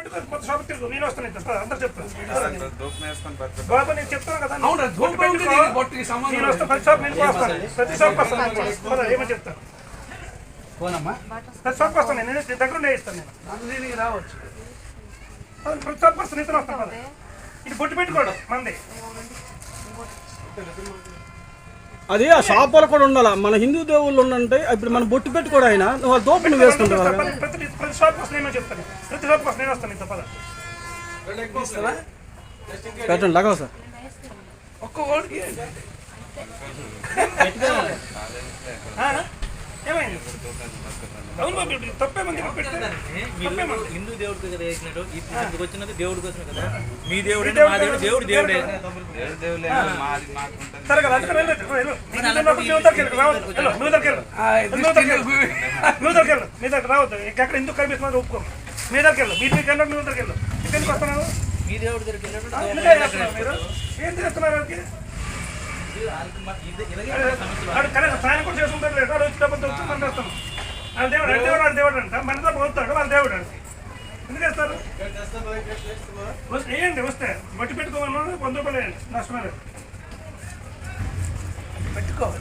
కొత్త షాప్ తిరుగు నేను వస్తాను అందరు చెప్తాను బాబు నేను చెప్తాను కదా నేను వస్తాను ప్రతి షాప్ నేను వస్తాను ప్రతి షాప్ వస్తాను ఏమని చెప్తాను ప్రతి షాప్ వస్తాను నేను దగ్గర ఇస్తాను నేను రావచ్చు ప్రతి షాప్ వస్తాను ఇతను వస్తాను కదా ఇది బొట్టు పెట్టుకోవడం మంది అది ఆ షాపులు కూడా ఉండాలి. మన హిందూ దేవుళ్ళు ఉండంటే ఇప్పుడు మనం బొట్టు పెట్టుకోవడం అయినా నువ్వు దోపుని వేసుకుంటావు. ప్రతి షాప్ కోసం నేను చెప్తాను ప్రతి షాప్ కోసం నేను వస్తాను ఇంత పద పెట్టండి లగవ సార్ ఒక్క ఓడికి ఏమైంది అవును బాబు తప్పేమంది హిందూ దేవుడికి కదా వేసినట్టు ఇప్పుడు వచ్చినది దేవుడి కోసం కదా మీ దేవుడు మా దేవుడు దేవుడు దేవుడే సరే కదా అందుకని మీ దగ్గర రావద్దు ఎక్కడ ఎందుకు కనిపిస్తున్నారు ఒప్పుకో మీ దగ్గరికి వెళ్ళు మీ కన్నా మీ దగ్గరికి వెళ్ళు ఎందుకు వస్తున్నాను మీ దేవుడి దగ్గరికి మీరు ఏం చేస్తున్నారు సాయం కూడా చేసుకుంటారు లేదు వాడు వచ్చేటప్పుడు వచ్చి మనం వేస్తాం వాళ్ళ దేవుడు దేవుడు వాళ్ళ దేవుడు అంట మనతో పోతాడు వాళ్ళ దేవుడు అంట ఎందుకు వేస్తారు వేయండి వస్తే బట్టి పెట్టుకోమన్నా 100 రూపాయలు వేయండి నష్టమే లేదు పెట్టుకోవాలి